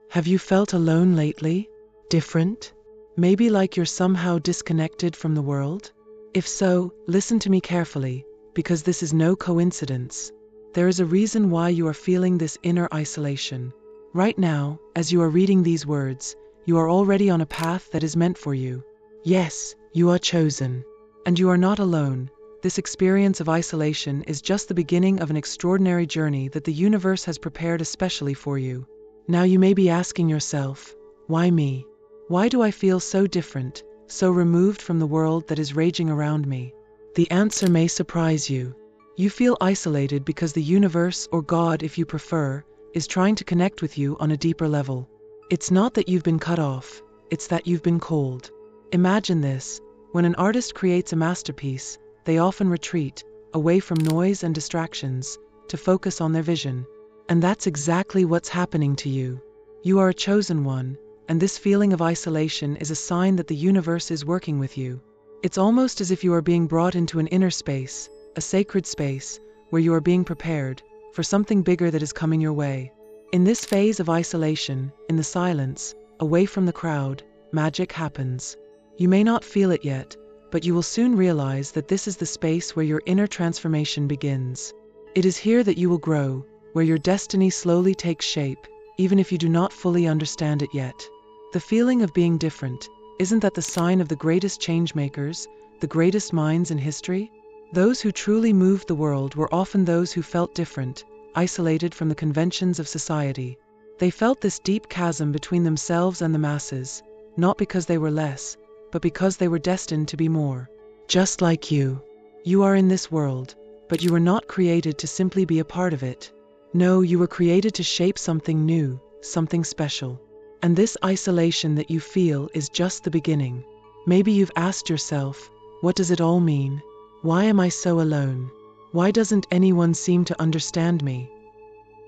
Have you felt alone lately? Different? Maybe like you're somehow disconnected from the world? If so, listen to me carefully, because this is no coincidence. There is a reason why you are feeling this inner isolation. Right now, as you are reading these words, you are already on a path that is meant for you. Yes, you are chosen. And you are not alone. This experience of isolation is just the beginning of an extraordinary journey that the universe has prepared especially for you. Now you may be asking yourself, why me? Why do I feel so different, so removed from the world that is raging around me? The answer may surprise you. You feel isolated because the universe, or God if you prefer, is trying to connect with you on a deeper level. It's not that you've been cut off, it's that you've been cold. Imagine this: when an artist creates a masterpiece, they often retreat, away from noise and distractions, to focus on their vision. And that's exactly what's happening to you. You are a chosen one, and this feeling of isolation is a sign that the universe is working with you. It's almost as if you are being brought into an inner space, a sacred space, where you are being prepared for something bigger that is coming your way. In this phase of isolation, in the silence, away from the crowd, magic happens. You may not feel it yet, but you will soon realize that this is the space where your inner transformation begins. It is here that you will grow, where your destiny slowly takes shape, even if you do not fully understand it yet. The feeling of being different, isn't that the sign of the greatest changemakers, the greatest minds in history? Those who truly moved the world were often those who felt different, isolated from the conventions of society. They felt this deep chasm between themselves and the masses, not because they were less, but because they were destined to be more. Just like you. You are in this world, but you were not created to simply be a part of it. No, you were created to shape something new, something special. And this isolation that you feel is just the beginning. Maybe you've asked yourself, what does it all mean? Why am I so alone? Why doesn't anyone seem to understand me?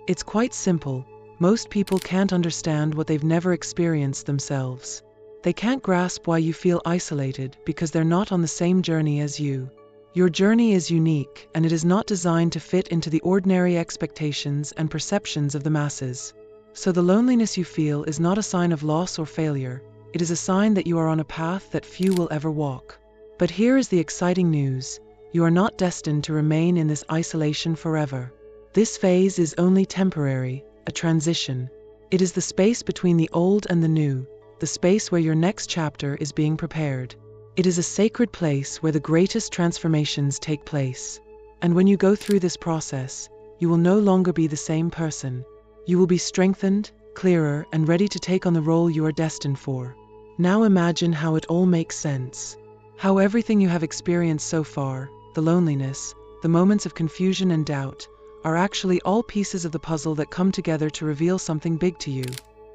It's quite simple. Most people can't understand what they've never experienced themselves. They can't grasp why you feel isolated because they're not on the same journey as you. Your journey is unique, and it is not designed to fit into the ordinary expectations and perceptions of the masses. So the loneliness you feel is not a sign of loss or failure. It is a sign that you are on a path that few will ever walk. But here is the exciting news. You are not destined to remain in this isolation forever. This phase is only temporary, a transition. It is the space between the old and the new, the space where your next chapter is being prepared. It is a sacred place where the greatest transformations take place. And when you go through this process, you will no longer be the same person. You will be strengthened, clearer, and ready to take on the role you are destined for. Now imagine how it all makes sense. How everything you have experienced so far, the loneliness, the moments of confusion and doubt, are actually all pieces of the puzzle that come together to reveal something big to you.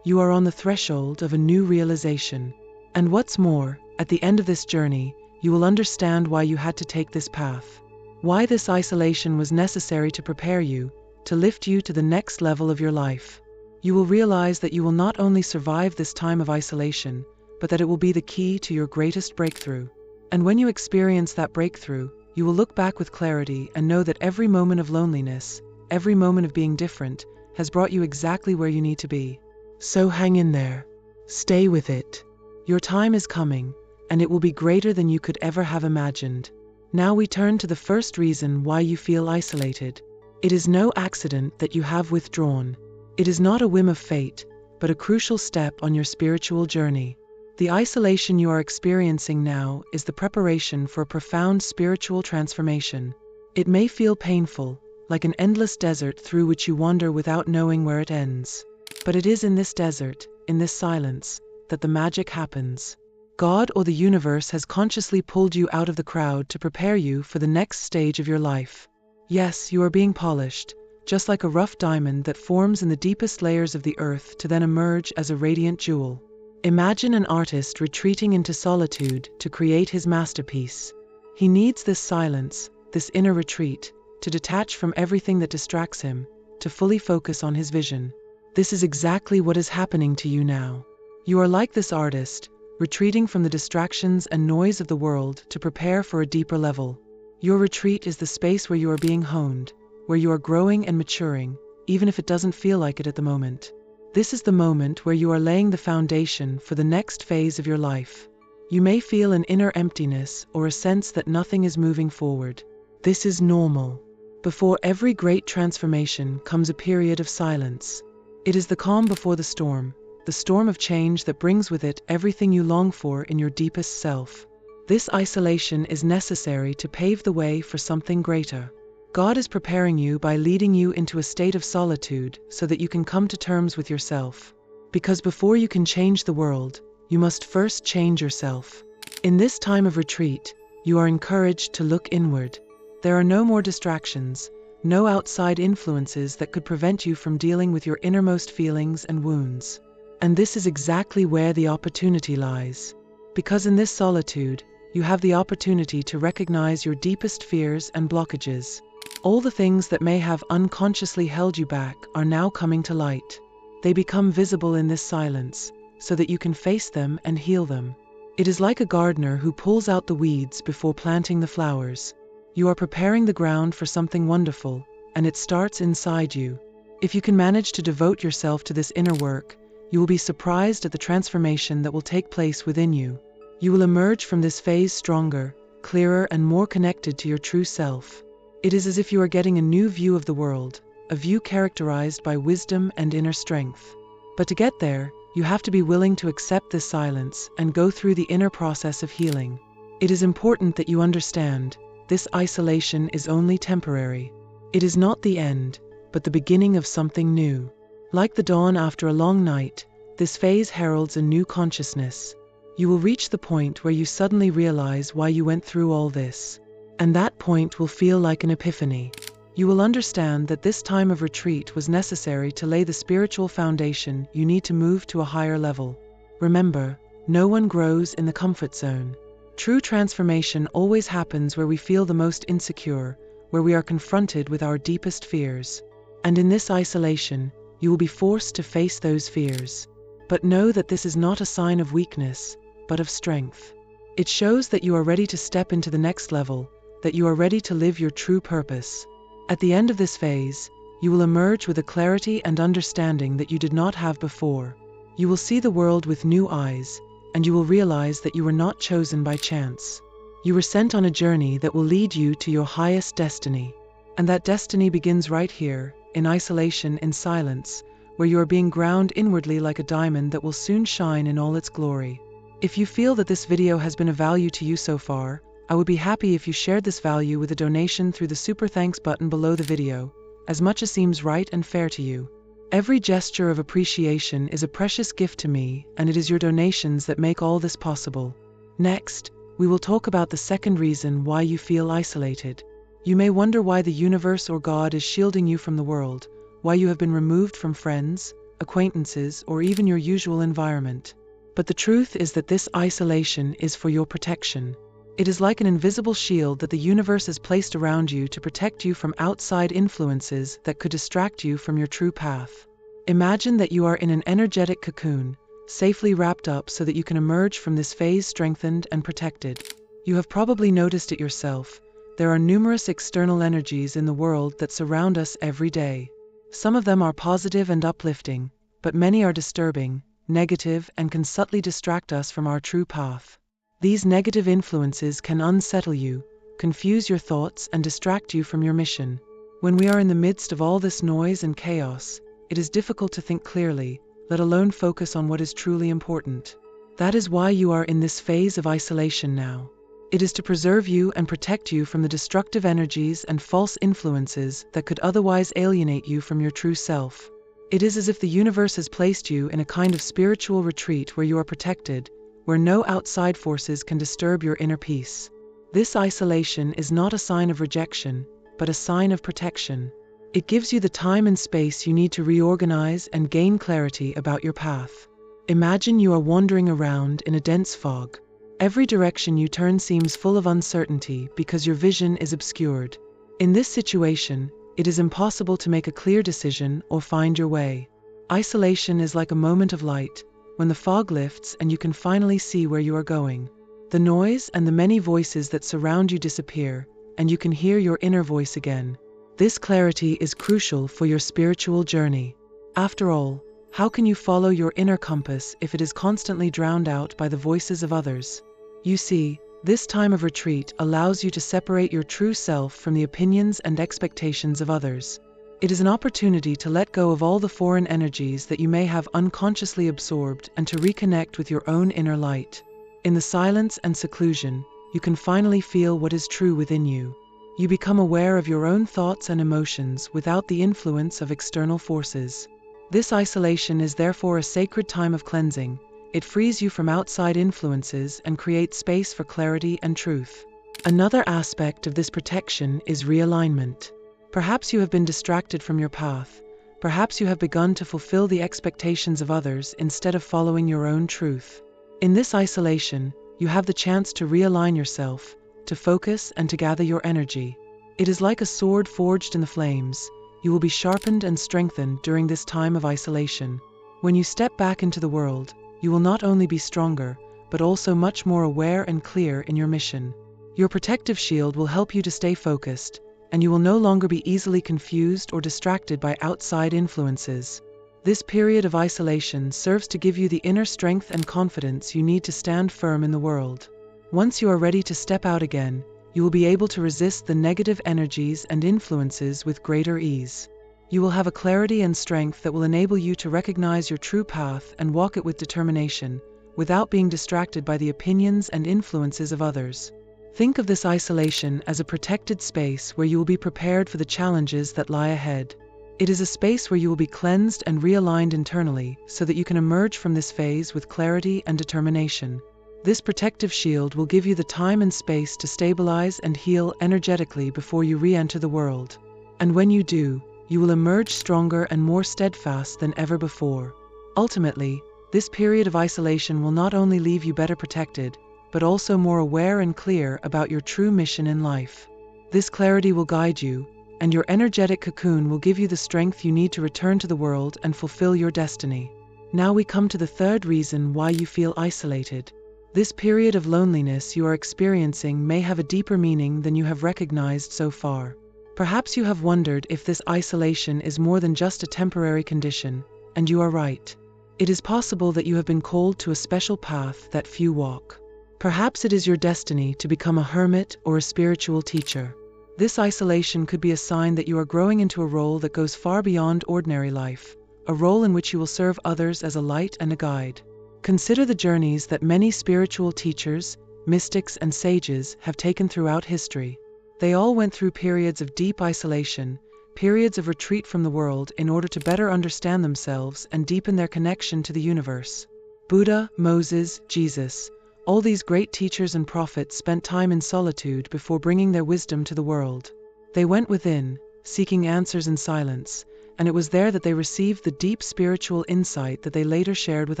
You are on the threshold of a new realization. And what's more, at the end of this journey, you will understand why you had to take this path. Why this isolation was necessary to prepare you, to lift you to the next level of your life. You will realize that you will not only survive this time of isolation, but that it will be the key to your greatest breakthrough. And when you experience that breakthrough, you will look back with clarity and know that every moment of loneliness, every moment of being different, has brought you exactly where you need to be. So hang in there. Stay with it. Your time is coming, and it will be greater than you could ever have imagined. Now we turn to the first reason why you feel isolated. It is no accident that you have withdrawn. It is not a whim of fate, but a crucial step on your spiritual journey. The isolation you are experiencing now is the preparation for a profound spiritual transformation. It may feel painful, like an endless desert through which you wander without knowing where it ends. But it is in this desert, in this silence, that the magic happens. God or the universe has consciously pulled you out of the crowd to prepare you for the next stage of your life. Yes, you are being polished, just like a rough diamond that forms in the deepest layers of the earth to then emerge as a radiant jewel. Imagine an artist retreating into solitude to create his masterpiece. He needs this silence, this inner retreat, to detach from everything that distracts him, to fully focus on his vision. This is exactly what is happening to you now. You are like this artist, retreating from the distractions and noise of the world to prepare for a deeper level. Your retreat is the space where you are being honed, where you are growing and maturing, even if it doesn't feel like it at the moment. This is the moment where you are laying the foundation for the next phase of your life. You may feel an inner emptiness or a sense that nothing is moving forward. This is normal. Before every great transformation comes a period of silence. It is the calm before the storm of change that brings with it everything you long for in your deepest self. This isolation is necessary to pave the way for something greater. God is preparing you by leading you into a state of solitude so that you can come to terms with yourself. Because before you can change the world, you must first change yourself. In this time of retreat, you are encouraged to look inward. There are no more distractions, no outside influences that could prevent you from dealing with your innermost feelings and wounds. And this is exactly where the opportunity lies. Because in this solitude, you have the opportunity to recognize your deepest fears and blockages. All the things that may have unconsciously held you back are now coming to light. They become visible in this silence, so that you can face them and heal them. It is like a gardener who pulls out the weeds before planting the flowers. You are preparing the ground for something wonderful, and it starts inside you. If you can manage to devote yourself to this inner work, you will be surprised at the transformation that will take place within you. You will emerge from this phase stronger, clearer, and more connected to your true self. It is as if you are getting a new view of the world, a view characterized by wisdom and inner strength. But to get there, you have to be willing to accept this silence and go through the inner process of healing. It is important that you understand, this isolation is only temporary. It is not the end, but the beginning of something new. Like the dawn after a long night, this phase heralds a new consciousness. You will reach the point where you suddenly realize why you went through all this. And that point will feel like an epiphany. You will understand that this time of retreat was necessary to lay the spiritual foundation you need to move to a higher level. Remember, no one grows in the comfort zone. True transformation always happens where we feel the most insecure, where we are confronted with our deepest fears. And in this isolation, you will be forced to face those fears. But know that this is not a sign of weakness, but of strength. It shows that you are ready to step into the next level, that you are ready to live your true purpose. At the end of this phase, you will emerge with a clarity and understanding that you did not have before. You will see the world with new eyes, and you will realize that you were not chosen by chance. You were sent on a journey that will lead you to your highest destiny. And that destiny begins right here, in isolation, in silence, where you are being ground inwardly like a diamond that will soon shine in all its glory. If you feel that this video has been of value to you so far, I would be happy if you shared this value with a donation through the Super Thanks button below the video, as much as seems right and fair to you. Every gesture of appreciation is a precious gift to me, and it is your donations that make all this possible. Next, we will talk about the second reason why you feel isolated. You may wonder why the universe or God is shielding you from the world, why you have been removed from friends, acquaintances, or even your usual environment. But the truth is that this isolation is for your protection. It is like an invisible shield that the universe has placed around you to protect you from outside influences that could distract you from your true path. Imagine that you are in an energetic cocoon, safely wrapped up so that you can emerge from this phase strengthened and protected. You have probably noticed it yourself. There are numerous external energies in the world that surround us every day. Some of them are positive and uplifting, but many are disturbing, negative, and can subtly distract us from our true path. These negative influences can unsettle you, confuse your thoughts, and distract you from your mission. When we are in the midst of all this noise and chaos, it is difficult to think clearly, let alone focus on what is truly important. That is why you are in this phase of isolation now. It is to preserve you and protect you from the destructive energies and false influences that could otherwise alienate you from your true self. It is as if the universe has placed you in a kind of spiritual retreat where you are protected, where no outside forces can disturb your inner peace. This isolation is not a sign of rejection, but a sign of protection. It gives you the time and space you need to reorganize and gain clarity about your path. Imagine you are wandering around in a dense fog. Every direction you turn seems full of uncertainty because your vision is obscured. In this situation, it is impossible to make a clear decision or find your way. Isolation is like a moment of light, when the fog lifts and you can finally see where you are going. The noise and the many voices that surround you disappear, and you can hear your inner voice again. This clarity is crucial for your spiritual journey. After all, How can you follow your inner compass if it is constantly drowned out by the voices of others? You see, this time of retreat allows you to separate your true self from the opinions and expectations of others. It is an opportunity to let go of all the foreign energies that you may have unconsciously absorbed and to reconnect with your own inner light. In the silence and seclusion, you can finally feel what is true within you. You become aware of your own thoughts and emotions without the influence of external forces. This isolation is therefore a sacred time of cleansing. It frees you from outside influences and creates space for clarity and truth. Another aspect of this protection is realignment. Perhaps you have been distracted from your path. Perhaps you have begun to fulfill the expectations of others instead of following your own truth. In this isolation, you have the chance to realign yourself, to focus and to gather your energy. It is like a sword forged in the flames. You will be sharpened and strengthened during this time of isolation. When you step back into the world, you will not only be stronger, but also much more aware and clear in your mission. Your protective shield will help you to stay focused, and you will no longer be easily confused or distracted by outside influences. This period of isolation serves to give you the inner strength and confidence you need to stand firm in the world. Once you are ready to step out again, you will be able to resist the negative energies and influences with greater ease. You will have a clarity and strength that will enable you to recognize your true path and walk it with determination, without being distracted by the opinions and influences of others. Think of this isolation as a protected space where you will be prepared for the challenges that lie ahead. It is a space where you will be cleansed and realigned internally so that you can emerge from this phase with clarity and determination. This protective shield will give you the time and space to stabilize and heal energetically before you re-enter the world. And when you do, you will emerge stronger and more steadfast than ever before. Ultimately, this period of isolation will not only leave you better protected, but also more aware and clear about your true mission in life. This clarity will guide you, and your energetic cocoon will give you the strength you need to return to the world and fulfill your destiny. Now we come to the third reason why you feel isolated. This period of loneliness you are experiencing may have a deeper meaning than you have recognized so far. Perhaps you have wondered if this isolation is more than just a temporary condition, and you are right. It is possible that you have been called to a special path that few walk. Perhaps it is your destiny to become a hermit or a spiritual teacher. This isolation could be a sign that you are growing into a role that goes far beyond ordinary life, a role in which you will serve others as a light and a guide. Consider the journeys that many spiritual teachers, mystics, and sages have taken throughout history. They all went through periods of deep isolation, periods of retreat from the world in order to better understand themselves and deepen their connection to the universe. Buddha, Moses, Jesus, all these great teachers and prophets spent time in solitude before bringing their wisdom to the world. They went within, seeking answers in silence, and it was there that they received the deep spiritual insight that they later shared with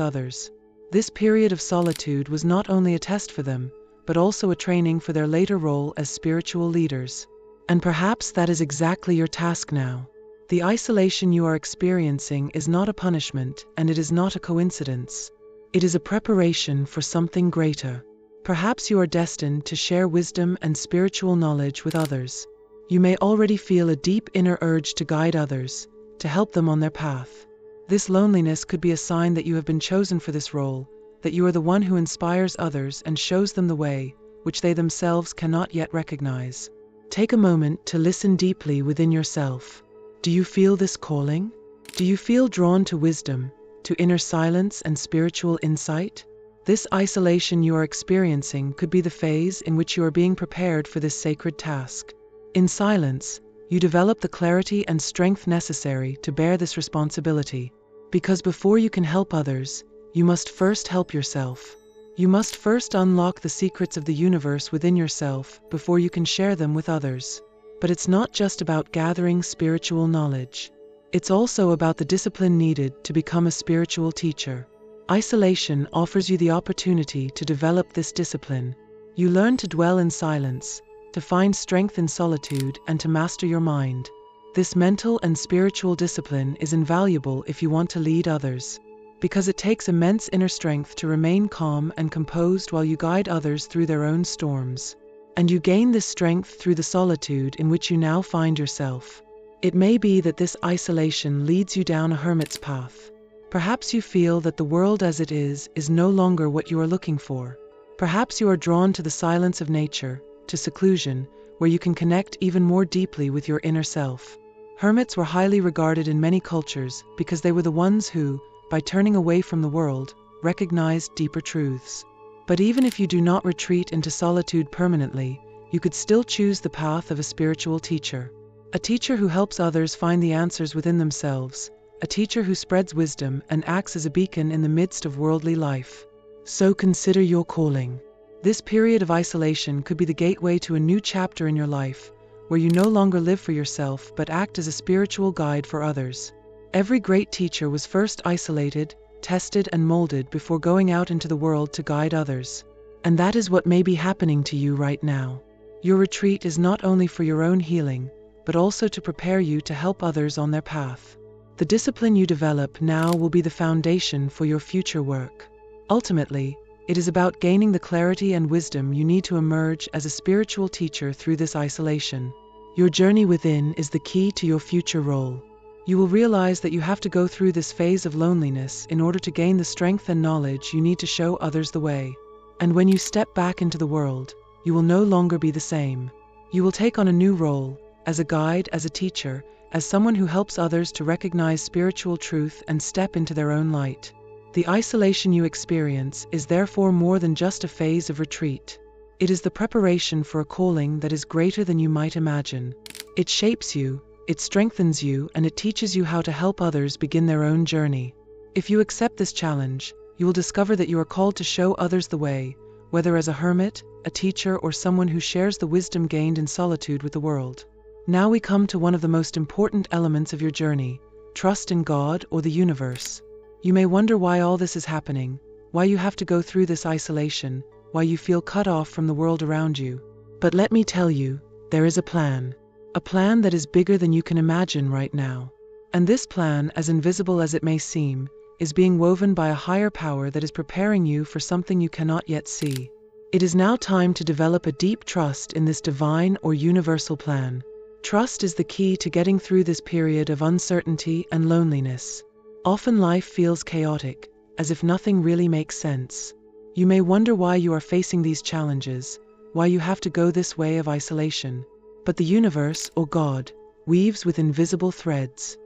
others. This period of solitude was not only a test for them, but also a training for their later role as spiritual leaders. And perhaps that is exactly your task now. The isolation you are experiencing is not a punishment, and it is not a coincidence. It is a preparation for something greater. Perhaps you are destined to share wisdom and spiritual knowledge with others. You may already feel a deep inner urge to guide others, to help them on their path. This loneliness could be a sign that you have been chosen for this role, that you are the one who inspires others and shows them the way, which they themselves cannot yet recognize. Take a moment to listen deeply within yourself. Do you feel this calling? Do you feel drawn to wisdom, to inner silence and spiritual insight? This isolation you are experiencing could be the phase in which you are being prepared for this sacred task. In silence, you develop the clarity and strength necessary to bear this responsibility. Because before you can help others, you must first help yourself. You must first unlock the secrets of the universe within yourself before you can share them with others. But it's not just about gathering spiritual knowledge. It's also about the discipline needed to become a spiritual teacher. Isolation offers you the opportunity to develop this discipline. You learn to dwell in silence, to find strength in solitude, and to master your mind. This mental and spiritual discipline is invaluable if you want to lead others, because it takes immense inner strength to remain calm and composed while you guide others through their own storms. And you gain this strength through the solitude in which you now find yourself. It may be that this isolation leads you down a hermit's path. Perhaps you feel that the world as it is no longer what you are looking for. Perhaps you are drawn to the silence of nature, to seclusion, where you can connect even more deeply with your inner self. Hermits were highly regarded in many cultures because they were the ones who, by turning away from the world, recognized deeper truths. But even if you do not retreat into solitude permanently, you could still choose the path of a spiritual teacher. A teacher who helps others find the answers within themselves. A teacher who spreads wisdom and acts as a beacon in the midst of worldly life. So consider your calling. This period of isolation could be the gateway to a new chapter in your life, where you no longer live for yourself but act as a spiritual guide for others. Every great teacher was first isolated, tested and molded before going out into the world to guide others. And that is what may be happening to you right now. Your retreat is not only for your own healing, but also to prepare you to help others on their path. The discipline you develop now will be the foundation for your future work. Ultimately, it is about gaining the clarity and wisdom you need to emerge as a spiritual teacher through this isolation. Your journey within is the key to your future role. You will realize that you have to go through this phase of loneliness in order to gain the strength and knowledge you need to show others the way. And when you step back into the world, you will no longer be the same. You will take on a new role, as a guide, as a teacher, as someone who helps others to recognize spiritual truth and step into their own light. The isolation you experience is therefore more than just a phase of retreat. It is the preparation for a calling that is greater than you might imagine. It shapes you, it strengthens you, and it teaches you how to help others begin their own journey. If you accept this challenge, you will discover that you are called to show others the way, whether as a hermit, a teacher, or someone who shares the wisdom gained in solitude with the world. Now we come to one of the most important elements of your journey: trust in God or the universe. You may wonder why all this is happening, why you have to go through this isolation, why you feel cut off from the world around you. But let me tell you, there is a plan that is bigger than you can imagine right now. And this plan, as invisible as it may seem, is being woven by a higher power that is preparing you for something you cannot yet see. It is now time to develop a deep trust in this divine or universal plan. Trust is the key to getting through this period of uncertainty and loneliness. Often life feels chaotic, as if nothing really makes sense. You may wonder why you are facing these challenges, why you have to go this way of isolation. But the universe, or God, weaves with invisible threads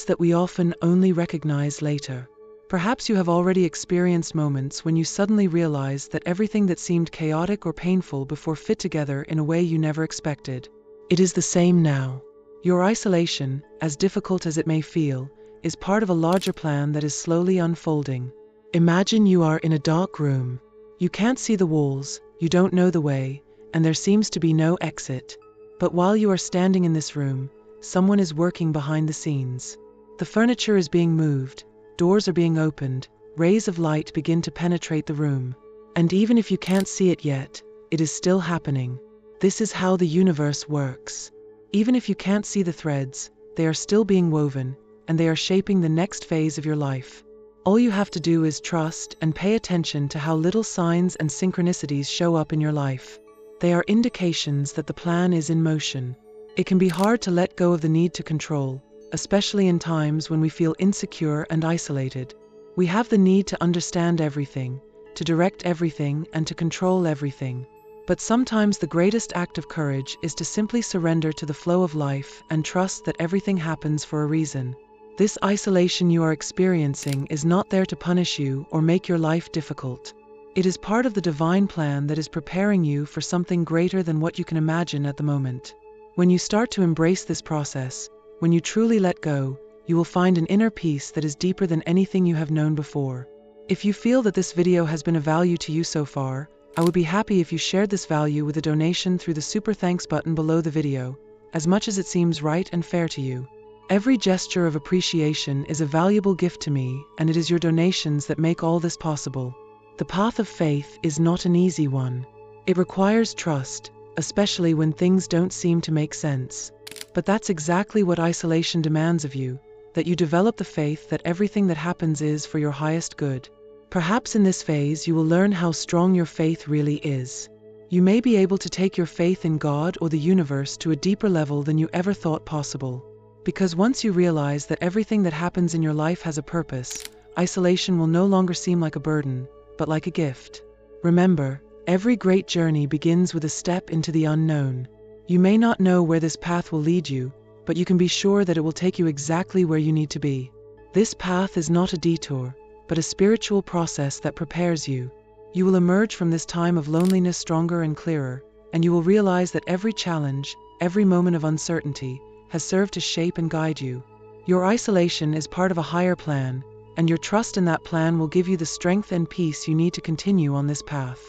that we often only recognize later. Perhaps you have already experienced moments when you suddenly realize that everything that seemed chaotic or painful before fit together in a way you never expected. It is the same now. Your isolation, as difficult as it may feel, is part of a larger plan that is slowly unfolding. Imagine you are in a dark room. You can't see the walls, you don't know the way, and there seems to be no exit. But while you are standing in this room, someone is working behind the scenes. The furniture is being moved, doors are being opened, rays of light begin to penetrate the room. And even if you can't see it yet, it is still happening. This is how the universe works. Even if you can't see the threads, they are still being woven, and they are shaping the next phase of your life. All you have to do is trust and pay attention to how little signs and synchronicities show up in your life. They are indications that the plan is in motion. It can be hard to let go of the need to control, especially in times when we feel insecure and isolated. We have the need to understand everything, to direct everything, and to control everything. But sometimes the greatest act of courage is to simply surrender to the flow of life and trust that everything happens for a reason. This isolation you are experiencing is not there to punish you or make your life difficult. It is part of the divine plan that is preparing you for something greater than what you can imagine at the moment. When you start to embrace this process, when you truly let go, you will find an inner peace that is deeper than anything you have known before. If you feel that this video has been of value to you so far, I would be happy if you shared this value with a donation through the Super Thanks button below the video, as much as it seems right and fair to you. Every gesture of appreciation is a valuable gift to me, and it is your donations that make all this possible. The path of faith is not an easy one. It requires trust, especially when things don't seem to make sense. But that's exactly what isolation demands of you, that you develop the faith that everything that happens is for your highest good. Perhaps in this phase you will learn how strong your faith really is. You may be able to take your faith in God or the universe to a deeper level than you ever thought possible. Because once you realize that everything that happens in your life has a purpose, isolation will no longer seem like a burden, but like a gift. Remember, every great journey begins with a step into the unknown. You may not know where this path will lead you, but you can be sure that it will take you exactly where you need to be. This path is not a detour, but a spiritual process that prepares you. You will emerge from this time of loneliness stronger and clearer, and you will realize that every challenge, every moment of uncertainty, has served to shape and guide you. Your isolation is part of a higher plan, and your trust in that plan will give you the strength and peace you need to continue on this path.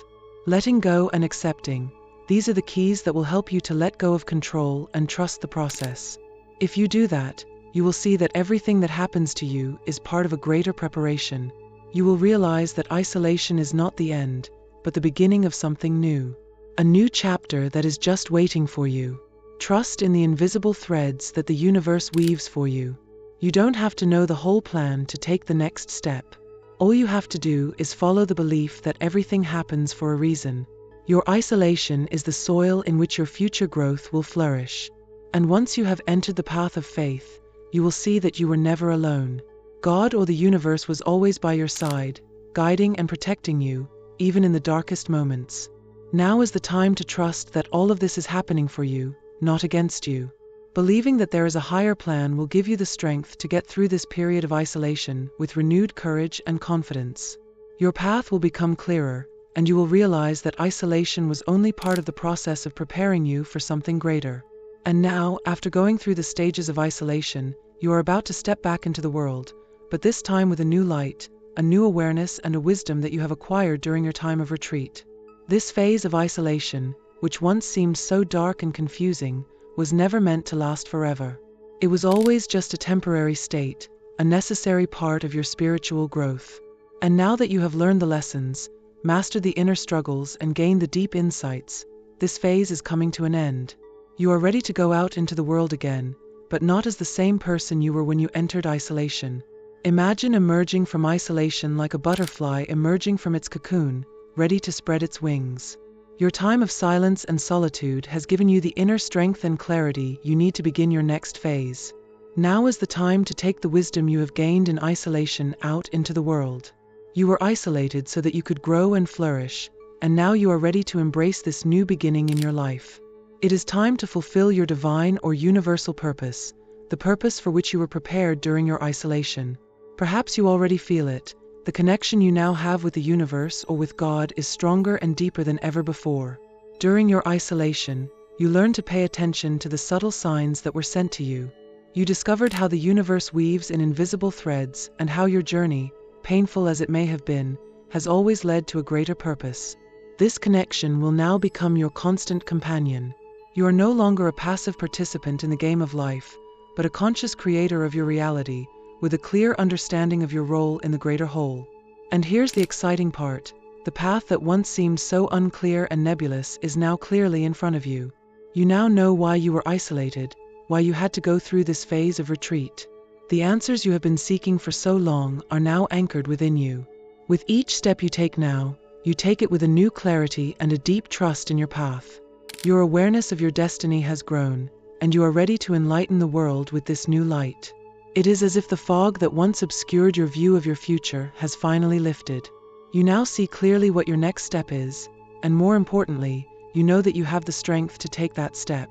Letting go and accepting. These are the keys that will help you to let go of control and trust the process. If you do that, you will see that everything that happens to you is part of a greater preparation. You will realize that isolation is not the end, but the beginning of something new. A new chapter that is just waiting for you. Trust in the invisible threads that the universe weaves for you. You don't have to know the whole plan to take the next step. All you have to do is follow the belief that everything happens for a reason. Your isolation is the soil in which your future growth will flourish. And once you have entered the path of faith, you will see that you were never alone. God or the universe was always by your side, guiding and protecting you, even in the darkest moments. Now is the time to trust that all of this is happening for you, not against you. Believing that there is a higher plan will give you the strength to get through this period of isolation with renewed courage and confidence. Your path will become clearer, and you will realize that isolation was only part of the process of preparing you for something greater. And now, after going through the stages of isolation, you are about to step back into the world, but this time with a new light, a new awareness and a wisdom that you have acquired during your time of retreat. This phase of isolation, which once seemed so dark and confusing, was never meant to last forever. It was always just a temporary state, a necessary part of your spiritual growth. And now that you have learned the lessons, mastered the inner struggles and gained the deep insights, this phase is coming to an end. You are ready to go out into the world again, but not as the same person you were when you entered isolation. Imagine emerging from isolation like a butterfly emerging from its cocoon, ready to spread its wings. Your time of silence and solitude has given you the inner strength and clarity you need to begin your next phase. Now is the time to take the wisdom you have gained in isolation out into the world. You were isolated so that you could grow and flourish, and now you are ready to embrace this new beginning in your life. It is time to fulfill your divine or universal purpose, the purpose for which you were prepared during your isolation. Perhaps you already feel it. The connection you now have with the universe or with God is stronger and deeper than ever before. During your isolation, you learned to pay attention to the subtle signs that were sent to you. You discovered how the universe weaves in invisible threads and how your journey, painful as it may have been, has always led to a greater purpose. This connection will now become your constant companion. You are no longer a passive participant in the game of life, but a conscious creator of your reality, with a clear understanding of your role in the greater whole. And here's the exciting part. The path that once seemed so unclear and nebulous is now clearly in front of you. You now know why you were isolated, why you had to go through this phase of retreat. The answers you have been seeking for so long are now anchored within you. With each step you take now, you take it with a new clarity and a deep trust in your path. Your awareness of your destiny has grown, and you are ready to enlighten the world with this new light. It is as if the fog that once obscured your view of your future has finally lifted. You now see clearly what your next step is, and more importantly, you know that you have the strength to take that step.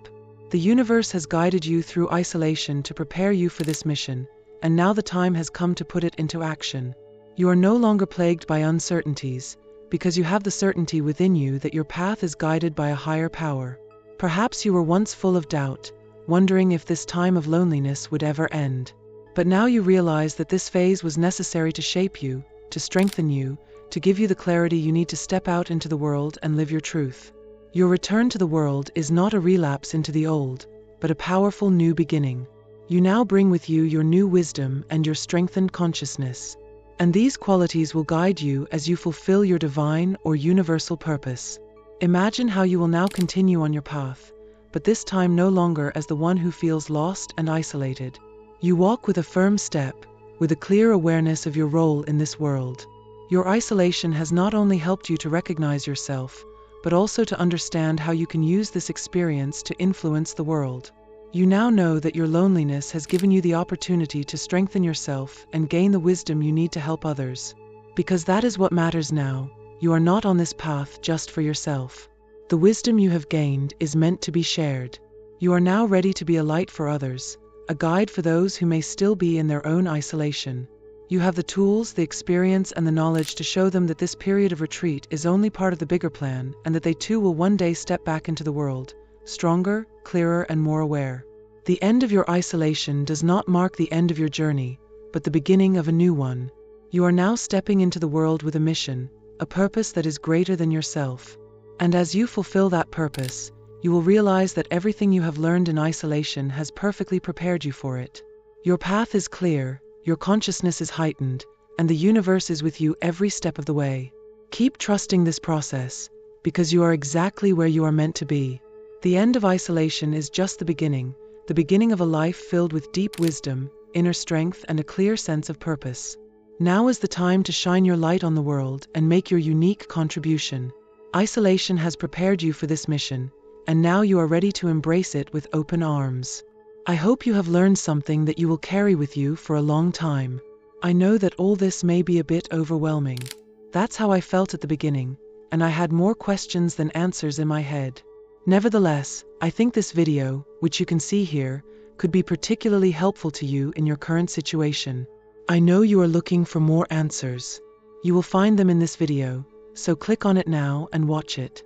The universe has guided you through isolation to prepare you for this mission, and now the time has come to put it into action. You are no longer plagued by uncertainties, because you have the certainty within you that your path is guided by a higher power. Perhaps you were once full of doubt, wondering if this time of loneliness would ever end. But now you realize that this phase was necessary to shape you, to strengthen you, to give you the clarity you need to step out into the world and live your truth. Your return to the world is not a relapse into the old, but a powerful new beginning. You now bring with you your new wisdom and your strengthened consciousness. And these qualities will guide you as you fulfill your divine or universal purpose. Imagine how you will now continue on your path, but this time no longer as the one who feels lost and isolated. You walk with a firm step, with a clear awareness of your role in this world. Your isolation has not only helped you to recognize yourself, but also to understand how you can use this experience to influence the world. You now know that your loneliness has given you the opportunity to strengthen yourself and gain the wisdom you need to help others. Because that is what matters now. You are not on this path just for yourself. The wisdom you have gained is meant to be shared. You are now ready to be a light for others, a guide for those who may still be in their own isolation. You have the tools, the experience, and the knowledge to show them that this period of retreat is only part of the bigger plan, and that they too will one day step back into the world, stronger, clearer, and more aware. The end of your isolation does not mark the end of your journey, but the beginning of a new one. You are now stepping into the world with a mission, a purpose that is greater than yourself. And as you fulfill that purpose, you will realize that everything you have learned in isolation has perfectly prepared you for it. Your path is clear, your consciousness is heightened, and the universe is with you every step of the way. Keep trusting this process, because you are exactly where you are meant to be. The end of isolation is just the beginning of a life filled with deep wisdom, inner strength, and a clear sense of purpose. Now is the time to shine your light on the world and make your unique contribution. Isolation has prepared you for this mission, and now you are ready to embrace it with open arms. I hope you have learned something that you will carry with you for a long time. I know that all this may be a bit overwhelming. That's how I felt at the beginning, and I had more questions than answers in my head. Nevertheless, I think this video, which you can see here, could be particularly helpful to you in your current situation. I know you are looking for more answers. You will find them in this video, so click on it now and watch it.